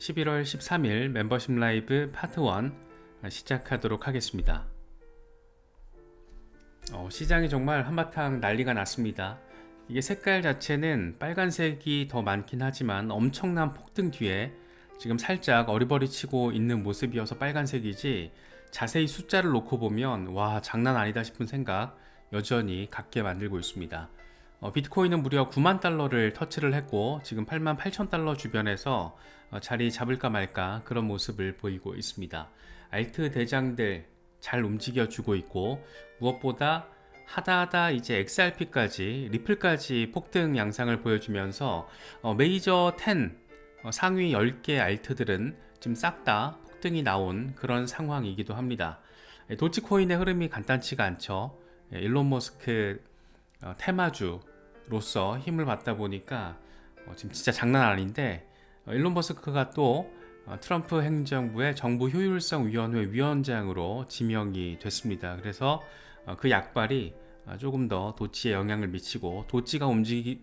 11월 13일 멤버십 라이브 파트 1 시작하도록 하겠습니다. 시장이 정말 한바탕 난리가 났습니다. 이게 색깔 자체는 빨간색이 더 많긴 하지만 엄청난 폭등 뒤에 지금 살짝 어리버리치고 있는 모습이어서 빨간색이지, 자세히 숫자를 놓고 보면 와, 장난 아니다 싶은 생각 여전히 갖게 만들고 있습니다. 비트코인은 무려 9만 달러를 터치를 했고 지금 8만 8천 달러 주변에서 자리 잡을까 말까 그런 모습을 보이고 있습니다. 알트 대장들 잘 움직여주고 있고, 무엇보다 하다하다 이제 XRP까지 리플까지 폭등 양상을 보여주면서 메이저 10 상위 10개 알트들은 지금 싹 다 폭등이 나온 그런 상황이기도 합니다. 도치코인의 흐름이 간단치가 않죠. 일론 머스크 테마주로서 힘을 받다 보니까 지금 진짜 장난 아닌데, 일론 머스크가 또 트럼프 행정부의 정부 효율성 위원회 위원장으로 지명이 됐습니다. 그래서 그 약발이 조금 더 도치에 영향을 미치고, 도치가 움직이고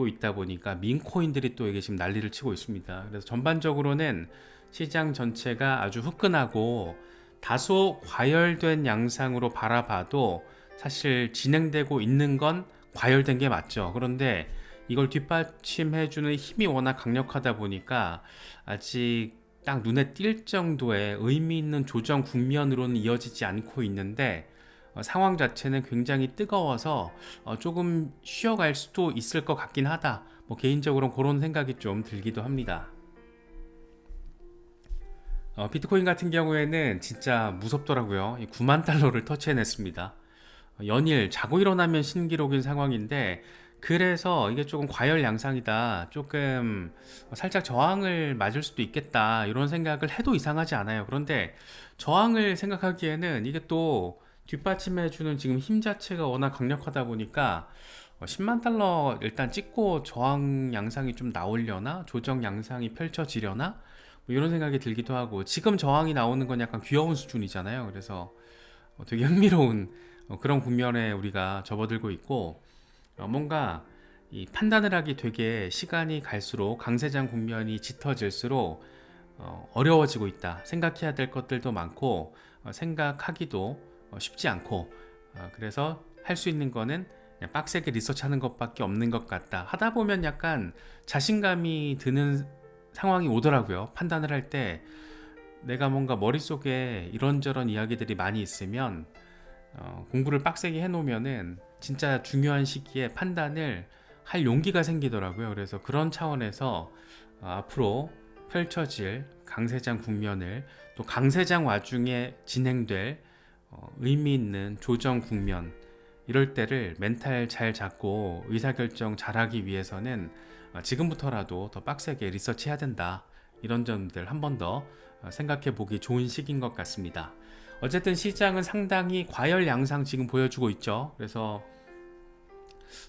있다 보니까 민코인들이 또 이게 지금 난리를 치고 있습니다. 그래서 전반적으로는 시장 전체가 아주 후끈하고 다소 과열된 양상으로 바라봐도 사실 진행되고 있는 건 과열된 게 맞죠. 그런데 이걸 뒷받침해주는 힘이 워낙 강력하다 보니까 아직 딱 눈에 띌 정도의 의미 있는 조정 국면으로는 이어지지 않고 있는데, 상황 자체는 굉장히 뜨거워서 조금 쉬어갈 수도 있을 것 같긴 하다. 개인적으로는 그런 생각이 좀 들기도 합니다. 비트코인 같은 경우에는 진짜 무섭더라고요. 9만 달러를 터치해냈습니다. 연일 자고 일어나면 신기록인 상황인데, 그래서 이게 조금 과열 양상이다, 조금 살짝 저항을 맞을 수도 있겠다 이런 생각을 해도 이상하지 않아요. 그런데 저항을 생각하기에는 이게 또 뒷받침해주는 지금 힘 자체가 워낙 강력하다 보니까 10만 달러 일단 찍고 저항 양상이 좀 나오려나, 조정 양상이 펼쳐지려나, 이런 생각이 들기도 하고, 지금 저항이 나오는 건 약간 귀여운 수준이잖아요. 그래서 되게 흥미로운 그런 국면에 우리가 접어들고 있고, 뭔가 이 판단을 하기 되게 시간이 갈수록, 강세장 국면이 짙어질수록 어려워지고 있다. 생각해야 될 것들도 많고 생각하기도 쉽지 않고, 그래서 할 수 있는 거는 그냥 빡세게 리서치하는 것밖에 없는 것 같다. 하다 보면 약간 자신감이 드는 상황이 오더라고요. 판단을 할 때 내가 뭔가 머릿속에 이런저런 이야기들이 많이 있으면 공부를 빡세게 해놓으면은 진짜 중요한 시기에 판단을 할 용기가 생기더라고요. 그래서 그런 차원에서 앞으로 펼쳐질 강세장 국면을, 또 강세장 와중에 진행될 의미 있는 조정 국면, 이럴 때를 멘탈 잘 잡고 의사결정 잘하기 위해서는 지금부터라도 더 빡세게 리서치해야 된다. 이런 점들 한 번 더 생각해 보기 좋은 시기인 것 같습니다. 어쨌든 시장은 상당히 과열 양상 지금 보여주고 있죠. 그래서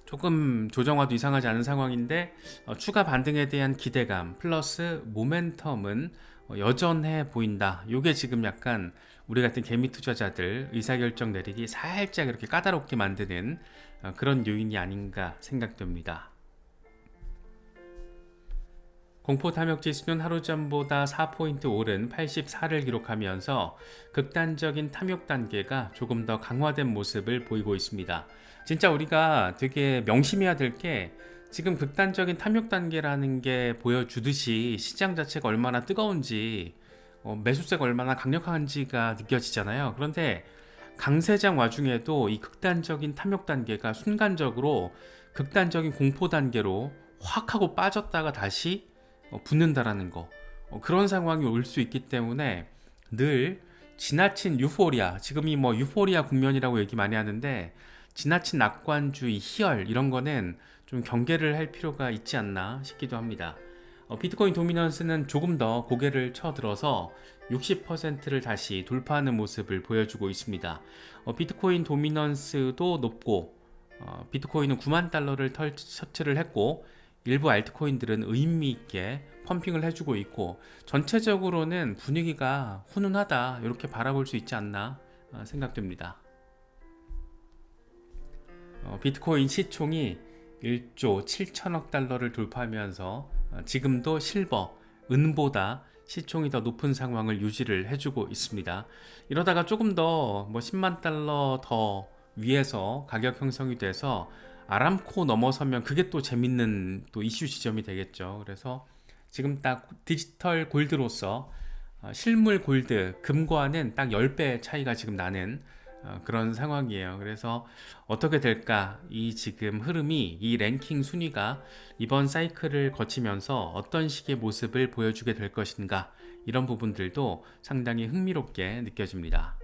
조금 조정화도 이상하지 않은 상황인데, 추가 반등에 대한 기대감 플러스 모멘텀은 여전해 보인다. 이게 지금 약간 우리 같은 개미 투자자들 의사결정 내리기 살짝 이렇게 까다롭게 만드는 그런 요인이 아닌가 생각됩니다. 공포 탐욕 지수는 하루 전보다 4포인트 오른 84를 기록하면서 극단적인 탐욕 단계가 조금 더 강화된 모습을 보이고 있습니다. 진짜 우리가 되게 명심해야 될 게, 지금 극단적인 탐욕 단계라는 게 보여주듯이 시장 자체가 얼마나 뜨거운지, 매수세가 얼마나 강력한지가 느껴지잖아요. 그런데 강세장 와중에도 이 극단적인 탐욕 단계가 순간적으로 극단적인 공포 단계로 확 하고 빠졌다가 다시 붙는다라는 거, 그런 상황이 올 수 있기 때문에 늘 지나친 유포리아, 지금이 유포리아 국면이라고 얘기 많이 하는데, 지나친 낙관주의, 희열, 이런 거는 좀 경계를 할 필요가 있지 않나 싶기도 합니다. 비트코인 도미넌스는 조금 더 고개를 쳐들어서 60%를 다시 돌파하는 모습을 보여주고 있습니다. 비트코인 도미넌스도 높고, 비트코인은 9만 달러를 터치를 했고, 일부 알트코인들은 의미 있게 펌핑을 해주고 있고, 전체적으로는 분위기가 훈훈하다, 이렇게 바라볼 수 있지 않나 생각됩니다. 비트코인 시총이 1조 7천억 달러를 돌파하면서 지금도 실버, 은보다 시총이 더 높은 상황을 유지를 해주고 있습니다. 이러다가 조금 더 뭐 10만 달러 더 위에서 가격 형성이 돼서 아람코 넘어서면 그게 또 재밌는 또 이슈 지점이 되겠죠. 그래서 지금 딱 디지털 골드로서 실물 골드, 금과는 딱 10배 차이가 지금 나는 그런 상황이에요. 그래서 어떻게 될까? 이 지금 흐름이, 이 랭킹 순위가 이번 사이클을 거치면서 어떤 식의 모습을 보여주게 될 것인가? 이런 부분들도 상당히 흥미롭게 느껴집니다.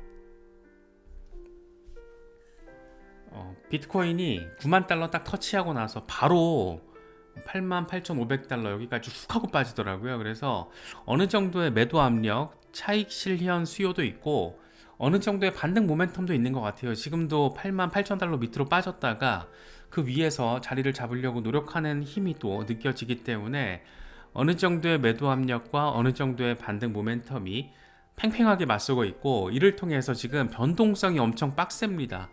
비트코인이 9만 달러 딱 터치하고 나서 바로 88,500달러 여기까지 훅 하고 빠지더라고요. 그래서 어느 정도의 매도 압력, 차익 실현 수요도 있고 어느 정도의 반등 모멘텀도 있는 것 같아요. 지금도 88,000달러 밑으로 빠졌다가 그 위에서 자리를 잡으려고 노력하는 힘이 또 느껴지기 때문에 어느 정도의 매도 압력과 어느 정도의 반등 모멘텀이 팽팽하게 맞서고 있고, 이를 통해서 지금 변동성이 엄청 빡셉니다.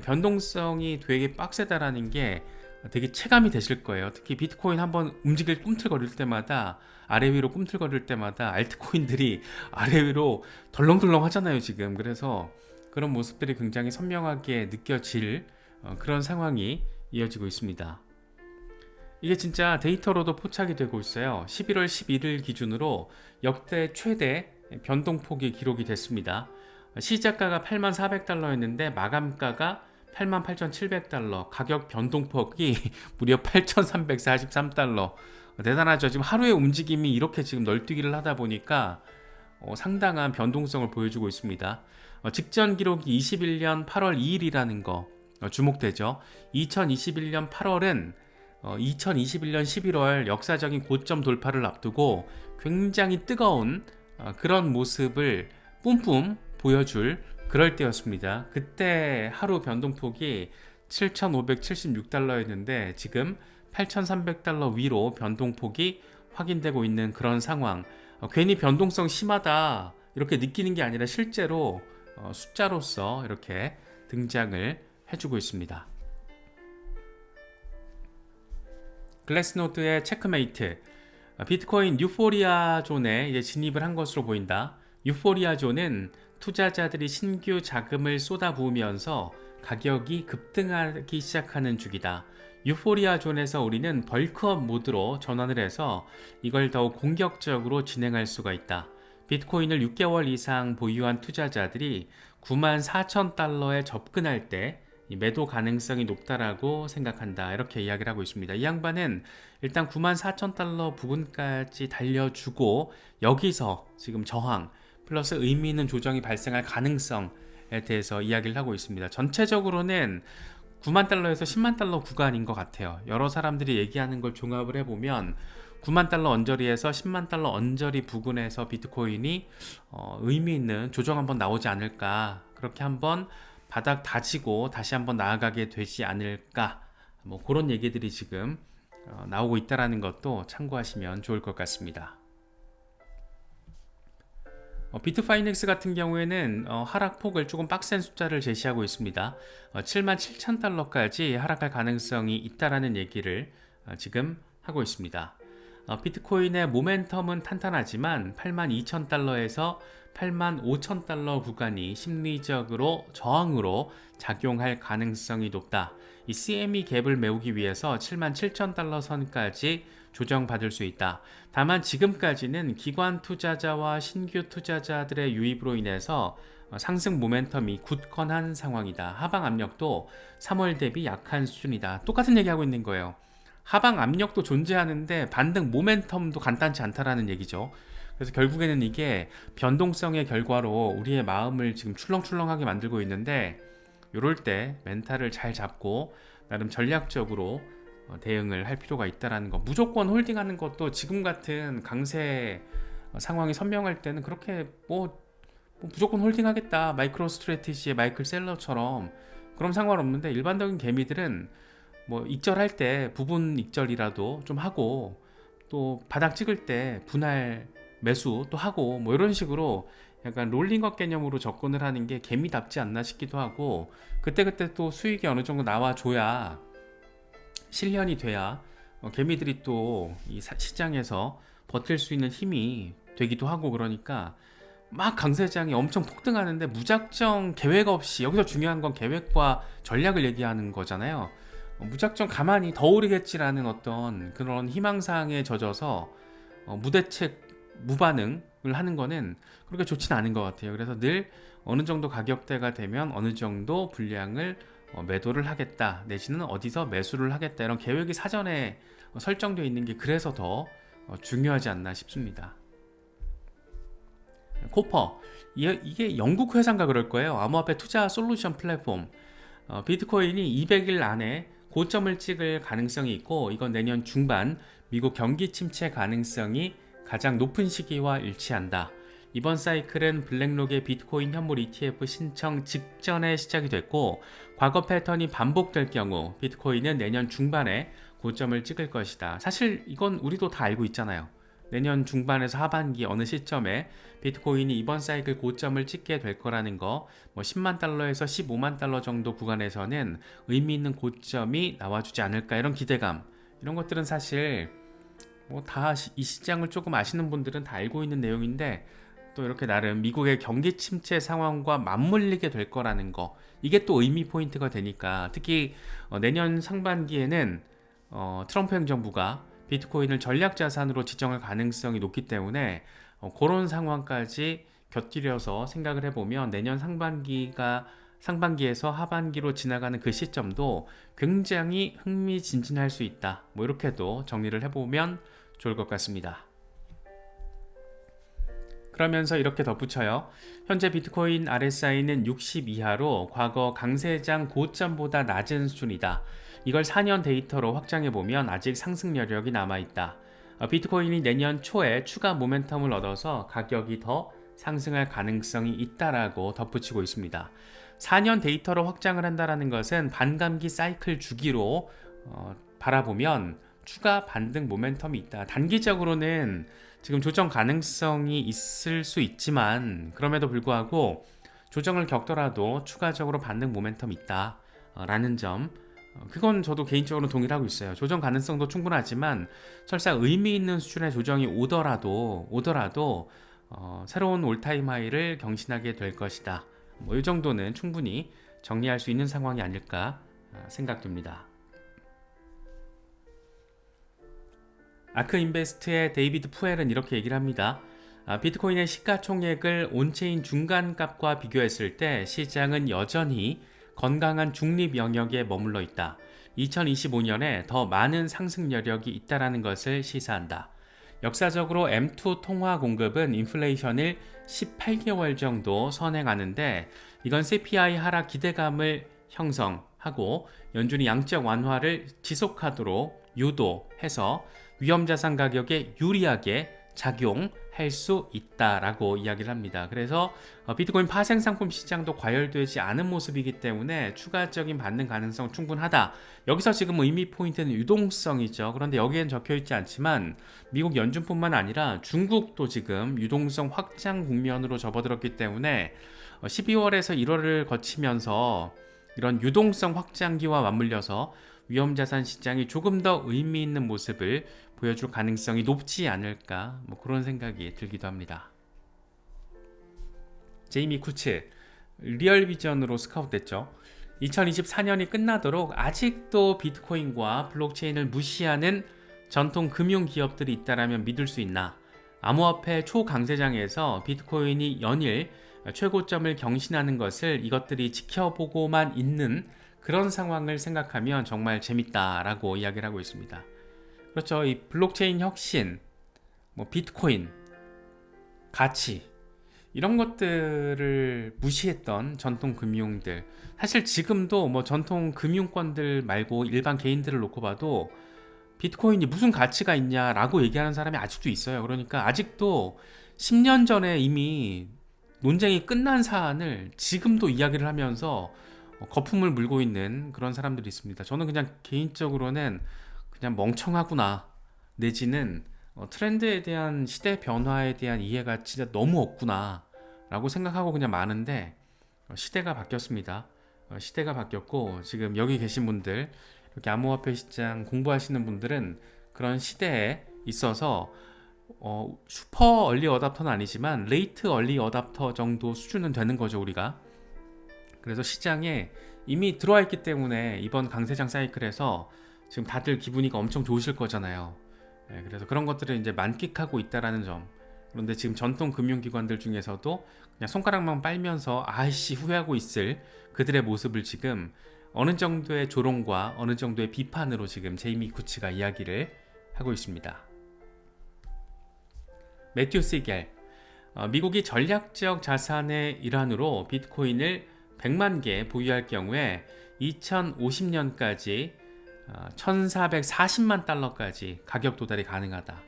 변동성이 되게 빡세다라는 게 되게 체감이 되실 거예요. 특히 비트코인 한번 움직일 꿈틀거릴 때마다, 아래 위로 꿈틀거릴 때마다 알트코인들이 아래 위로 덜렁덜렁 하잖아요 지금. 그래서 그런 모습들이 굉장히 선명하게 느껴질 그런 상황이 이어지고 있습니다. 이게 진짜 데이터로도 포착이 되고 있어요. 11월 11일 기준으로 역대 최대 변동폭이 기록이 됐습니다. 시작가가 84,400달러였는데 마감가가 88,700달러, 가격 변동폭이 무려 8,343달러. 대단하죠. 지금 하루의 움직임이 이렇게 지금 널뛰기를 하다 보니까 상당한 변동성을 보여주고 있습니다. 직전 기록이 21년 8월 2일이라는 거 주목되죠. 2021년 8월은 2021년 11월 역사적인 고점 돌파를 앞두고 굉장히 뜨거운 그런 모습을 뿜뿜 보여줄 그럴 때였습니다. 그때 하루 변동폭이 7,576달러였는데 지금 8,300달러 위로 변동폭이 확인되고 있는 그런 상황. 괜히 변동성 심하다 이렇게 느끼는 게 아니라 실제로 숫자로서 이렇게 등장을 해주고 있습니다. 글래스노드의 체크메이트, 비트코인 유포리아 존에 이제 진입을 한 것으로 보인다. 유포리아 존은 투자자들이 신규 자금을 쏟아부으면서 가격이 급등하기 시작하는 주기다. 유포리아 존에서 우리는 벌크업 모드로 전환을 해서 이걸 더욱 공격적으로 진행할 수가 있다. 비트코인을 6개월 이상 보유한 투자자들이 94,000달러에 접근할 때 매도 가능성이 높다라고 생각한다, 이렇게 이야기를 하고 있습니다. 이 양반은 일단 94,000달러 부근까지 달려주고 여기서 지금 저항 플러스 의미 있는 조정이 발생할 가능성에 대해서 이야기를 하고 있습니다. 전체적으로는 9만 달러에서 10만 달러 구간인 것 같아요. 여러 사람들이 얘기하는 걸 종합을 해보면 9만 달러 언저리에서 10만 달러 언저리 부근에서 비트코인이 의미 있는 조정 한번 나오지 않을까, 그렇게 한번 바닥 다지고 다시 한번 나아가게 되지 않을까, 뭐 그런 얘기들이 지금 나오고 있다는 것도 참고하시면 좋을 것 같습니다. 비트파이넥스 같은 경우에는 하락폭을 조금 빡센 숫자를 제시하고 있습니다. 77,000달러까지 하락할 가능성이 있다라는 얘기를 지금 하고 있습니다. 비트코인의 모멘텀은 탄탄하지만 82,000달러에서 85,000달러 구간이 심리적으로 저항으로 작용할 가능성이 높다. 이 CME 갭을 메우기 위해서 77,000달러 선까지 조정받을 수 있다. 다만 지금까지는 기관 투자자와 신규 투자자들의 유입으로 인해서 상승 모멘텀이 굳건한 상황이다. 하방 압력도 3월 대비 약한 수준이다. 똑같은 얘기하고 있는 거예요. 하방 압력도 존재하는데 반등 모멘텀도 간단치 않다라는 얘기죠. 그래서 결국에는 이게 변동성의 결과로 우리의 마음을 지금 출렁출렁하게 만들고 있는데, 이럴 때 멘탈을 잘 잡고 나름 전략적으로 대응을 할 필요가 있다는 거. 무조건 홀딩하는 것도 지금 같은 강세 상황이 선명할 때는 그렇게 뭐 무조건 홀딩하겠다, 마이크로 스트래티지의 마이클 셀러처럼, 그럼 상관없는데, 일반적인 개미들은 뭐 익절할 때 부분 익절이라도 좀 하고, 또 바닥 찍을 때 분할 매수 또 하고, 뭐 이런 식으로 약간 롤링업 개념으로 접근을 하는 게 개미답지 않나 싶기도 하고, 그때그때 또 수익이 어느 정도 나와줘야, 실현이 돼야 개미들이 또 이 시장에서 버틸 수 있는 힘이 되기도 하고 그러니까 막 강세장이 엄청 폭등하는데 무작정 계획 없이 여기서 중요한 건 계획과 전략을 얘기하는 거잖아요. 무작정 가만히 더 오르겠지라는 어떤 그런 희망사항에 젖어서 무대책 무반응을 하는 거는 그렇게 좋지는 않은 것 같아요. 그래서 늘 어느 정도 가격대가 되면 어느 정도 분량을 매도를 하겠다 내지는 어디서 매수를 하겠다 이런 계획이 사전에 설정되어 있는 게 그래서 더 중요하지 않나 싶습니다. 코퍼 이게 영국 회사인가 그럴 거예요. 암호화폐 투자 솔루션 플랫폼. 비트코인이 200일 안에 고점을 찍을 가능성이 있고 이건 내년 중반 미국 경기 침체 가능성이 가장 높은 시기와 일치한다. 이번 사이클은 블랙록의 비트코인 현물 ETF 신청 직전에 시작이 됐고 과거 패턴이 반복될 경우 비트코인은 내년 중반에 고점을 찍을 것이다. 사실 이건 우리도 다 알고 있잖아요. 내년 중반에서 하반기 어느 시점에 비트코인이 이번 사이클 고점을 찍게 될 거라는 거, 10만 달러에서 15만 달러 정도 구간에서는 의미 있는 고점이 나와주지 않을까 이런 기대감, 이런 것들은 사실 다 이 시장을 조금 아시는 분들은 다 알고 있는 내용인데 또 이렇게 나름 미국의 경기 침체 상황과 맞물리게 될 거라는 거, 이게 또 의미 포인트가 되니까 특히 내년 상반기에는 트럼프 행정부가 비트코인을 전략 자산으로 지정할 가능성이 높기 때문에 그런 상황까지 곁들여서 생각을 해보면 내년 상반기에서 하반기로 지나가는 그 시점도 굉장히 흥미진진할 수 있다. 이렇게도 정리를 해보면 좋을 것 같습니다. 그러면서 이렇게 덧붙여요. 현재 비트코인 RSI는 60 이하로 과거 강세장 고점보다 낮은 수준이다. 이걸 4년 데이터로 확장해보면 아직 상승 여력이 남아있다. 비트코인이 내년 초에 추가 모멘텀을 얻어서 가격이 더 상승할 가능성이 있다라고 덧붙이고 있습니다. 4년 데이터로 확장을 한다는 것은 반감기 사이클 주기로 바라보면 추가 반등 모멘텀이 있다. 단기적으로는 지금 조정 가능성이 있을 수 있지만 그럼에도 불구하고 조정을 겪더라도 추가적으로 반등 모멘텀이 있다 라는 점, 그건 저도 개인적으로 동의를 하고 있어요. 조정 가능성도 충분하지만 설사 의미 있는 수준의 조정이 오더라도 새로운 올타임 하이를 경신하게 될 것이다. 이 정도는 충분히 정리할 수 있는 상황이 아닐까 생각됩니다. 아크인베스트의 데이비드 푸엘은 이렇게 얘기를 합니다. 비트코인의 시가총액을 온체인 중간값과 비교했을 때 시장은 여전히 건강한 중립 영역에 머물러 있다. 2025년에 더 많은 상승 여력이 있다는 것을 시사한다. 역사적으로 M2 통화 공급은 인플레이션을 18개월 정도 선행하는데 이건 CPI 하락 기대감을 형성하고 연준이 양적 완화를 지속하도록 유도해서 위험자산 가격에 유리하게 작용할 수 있다라고 이야기를 합니다. 그래서 비트코인 파생 상품 시장도 과열되지 않은 모습이기 때문에 추가적인 반등 가능성 충분하다. 여기서 지금 의미 포인트는 유동성이죠. 그런데 여기엔 적혀 있지 않지만 미국 연준뿐만 아니라 중국도 지금 유동성 확장 국면으로 접어들었기 때문에 12월에서 1월을 거치면서 이런 유동성 확장기와 맞물려서 위험자산 시장이 조금 더 의미 있는 모습을 보여줄 가능성이 높지 않을까, 그런 생각이 들기도 합니다. 제이미 쿠츠, 리얼비전으로 스카웃됐죠. 2024년이 끝나도록 아직도 비트코인과 블록체인을 무시하는 전통 금융 기업들이 있다라면 믿을 수 있나? 암호화폐 초강세장에서 비트코인이 연일 최고점을 경신하는 것을 이것들이 지켜보고만 있는 그런 상황을 생각하면 정말 재밌다라고 이야기를 하고 있습니다. 그렇죠. 이 블록체인 혁신, 비트코인, 가치, 이런 것들을 무시했던 전통 금융들, 사실 지금도 전통 금융권들 말고 일반 개인들을 놓고 봐도 비트코인이 무슨 가치가 있냐라고 얘기하는 사람이 아직도 있어요. 그러니까 아직도 10년 전에 이미 논쟁이 끝난 사안을 지금도 이야기를 하면서 거품을 물고 있는 그런 사람들이 있습니다. 저는 그냥 개인적으로는 그냥 멍청하구나, 내지는 트렌드에 대한 시대 변화에 대한 이해가 진짜 너무 없구나 라고 생각하고 그냥 마는데 시대가 바뀌었습니다. 시대가 바뀌었고 지금 여기 계신 분들 이렇게 암호화폐 시장 공부하시는 분들은 그런 시대에 있어서 슈퍼 얼리 어답터는 아니지만 레이트 얼리 어답터 정도 수준은 되는 거죠, 우리가. 그래서 시장에 이미 들어와 있기 때문에 이번 강세장 사이클에서 지금 다들 기분이 엄청 좋으실 거잖아요. 그래서 그런 것들을 이제 만끽하고 있다라는 점. 그런데 지금 전통 금융기관들 중에서도 그냥 손가락만 빨면서 아이씨 후회하고 있을 그들의 모습을 지금 어느 정도의 조롱과 어느 정도의 비판으로 지금 제이미 쿠치가 이야기를 하고 있습니다. 매튜 시겔, 미국이 전략적 자산의 일환으로 비트코인을 100만 개 보유할 경우에 2050년까지 1440만 달러까지 가격 도달이 가능하다.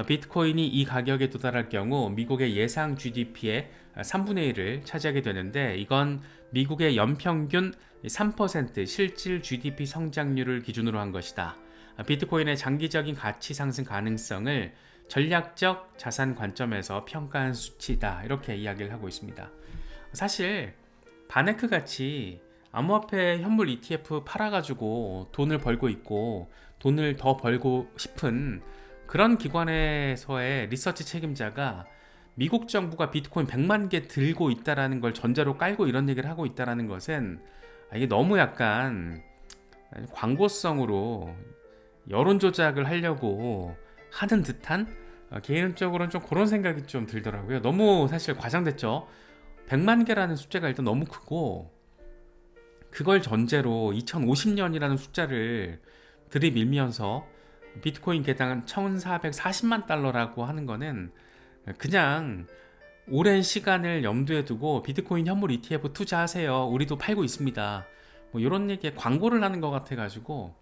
비트코인이 이 가격에 도달할 경우 미국의 예상 GDP의 3분의 1을 차지하게 되는데, 이건 미국의 연평균 3% 실질 GDP 성장률을 기준으로 한 것이다. 비트코인의 장기적인 가치 상승 가능성을 전략적 자산 관점에서 평가한 수치다, 이렇게 이야기를 하고 있습니다. 사실 바네크 같이 암호화폐 현물 ETF 팔아가지고 돈을 벌고 있고 돈을 더 벌고 싶은 그런 기관에서의 리서치 책임자가 미국 정부가 비트코인 100만 개 들고 있다라는 걸 전제로 깔고 이런 얘기를 하고 있다라는 것은 이게 너무 약간 광고성으로 여론 조작을 하려고 하는 듯한, 개인적으로는 좀 그런 생각이 좀 들더라고요. 너무 사실 과장됐죠. 100만 개라는 숫자가 일단 너무 크고, 그걸 전제로 2050년이라는 숫자를 들이밀면서 비트코인 개당 1440만 달러라고 하는 거는 그냥 오랜 시간을 염두에 두고 비트코인 현물 ETF 투자하세요, 우리도 팔고 있습니다, 뭐 이런 얘기에 광고를 하는 것 같아 가지고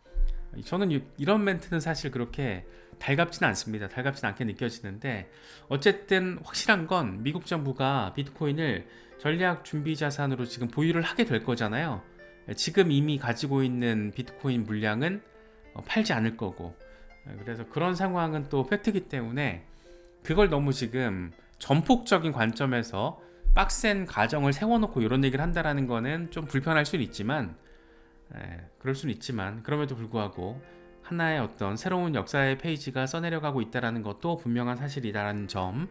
저는 이런 멘트는 사실 그렇게 달갑지는 않습니다. 달갑지는 않게 느껴지는데, 어쨌든 확실한 건 미국 정부가 비트코인을 전략 준비 자산으로 지금 보유를 하게 될 거잖아요. 지금 이미 가지고 있는 비트코인 물량은 팔지 않을 거고, 그래서 그런 상황은 또 팩트이기 때문에 그걸 너무 지금 전폭적인 관점에서 빡센 가정을 세워놓고 이런 얘기를 한다라는 거는 좀 불편할 수는 있지만, 그럴 수는 있지만 그럼에도 불구하고 하나의 어떤 새로운 역사의 페이지가 써내려가고 있다는 것도 분명한 사실이다라는 점,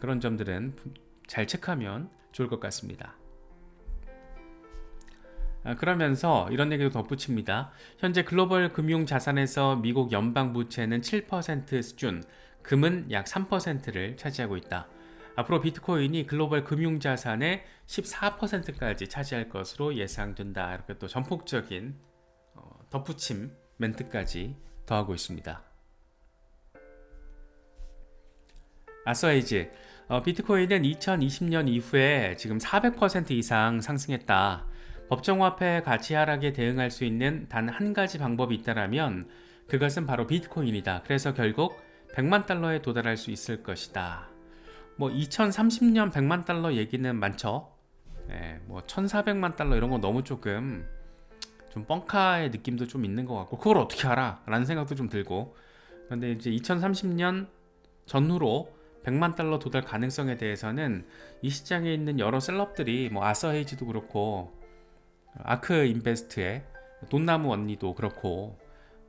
그런 점들은 잘 체크하면 좋을 것 같습니다. 그러면서 이런 얘기도 덧붙입니다. 현재 글로벌 금융 자산에서 미국 연방 부채는 7% 수준, 금은 약 3%를 차지하고 있다. 앞으로 비트코인이 글로벌 금융 자산의 14%까지 차지할 것으로 예상된다. 이렇게 또 전폭적인 덧붙임 멘트까지 더하고 있습니다. 아서에이지, 비트코인은 2020년 이후에 지금 400% 이상 상승했다. 법정화폐 가치 하락에 대응할 수 있는 단 한 가지 방법이 있다라면 그것은 바로 비트코인이다. 그래서 결국 100만 달러에 도달할 수 있을 것이다. 뭐 2030년 100만 달러 얘기는 많죠. 뭐 1400만 달러 이런 거 너무 조금 좀 뻥카의 느낌도 좀 있는 것 같고, 그걸 어떻게 알아? 라는 생각도 좀 들고. 그런데 이제 2030년 전후로 100만 달러 도달 가능성에 대해서는 이 시장에 있는 여러 셀럽들이, 뭐 아서헤이지도 그렇고 아크 인베스트의 돈나무 언니도 그렇고,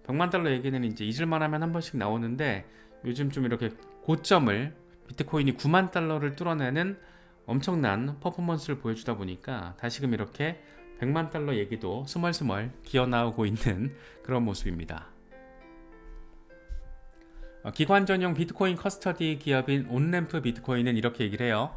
100만 달러 얘기는 이제 잊을만 하면 한 번씩 나오는데, 요즘 좀 이렇게 고점을 비트코인이 9만 달러를 뚫어내는 엄청난 퍼포먼스를 보여주다 보니까 다시금 이렇게 100만 달러 얘기도 스멀스멀 기어나오고 있는 그런 모습입니다. 기관 전용 비트코인 커스터디 기업인 온램프 비트코인은 이렇게 얘기를 해요.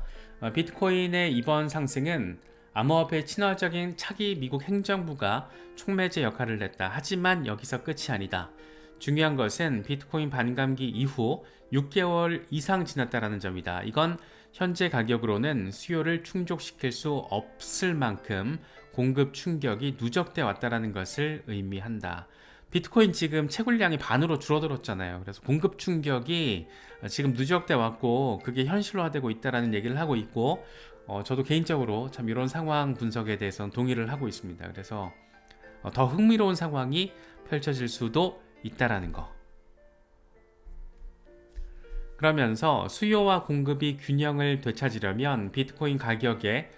비트코인의 이번 상승은 암호화폐 친화적인 차기 미국 행정부가 촉매제 역할을 냈다. 하지만 여기서 끝이 아니다. 중요한 것은 비트코인 반감기 이후 6개월 이상 지났다는 점이다. 이건 현재 가격으로는 수요를 충족시킬 수 없을 만큼 공급 충격이 누적돼 왔다는 것을 의미한다. 비트코인 지금 채굴량이 반으로 줄어들었잖아요. 그래서 공급 충격이 지금 누적돼 왔고 그게 현실화되고 있다는 얘기를 하고 있고, 저도 개인적으로 참 이런 상황 분석에 대해서는 동의를 하고 있습니다. 그래서 더 흥미로운 상황이 펼쳐질 수도 있다라는 거. 그러면서 수요와 공급이 균형을 되찾으려면 비트코인 가격에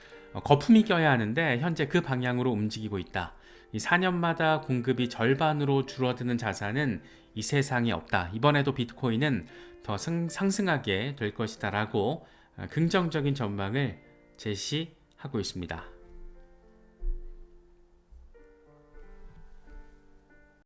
거품이 껴야 하는데 현재 그 방향으로 움직이고 있다. 이 4년마다 공급이 절반으로 줄어드는 자산은 이 세상에 없다. 이번에도 비트코인은 더 상승하게 될 것이다 라고 긍정적인 전망을 제시하고 있습니다.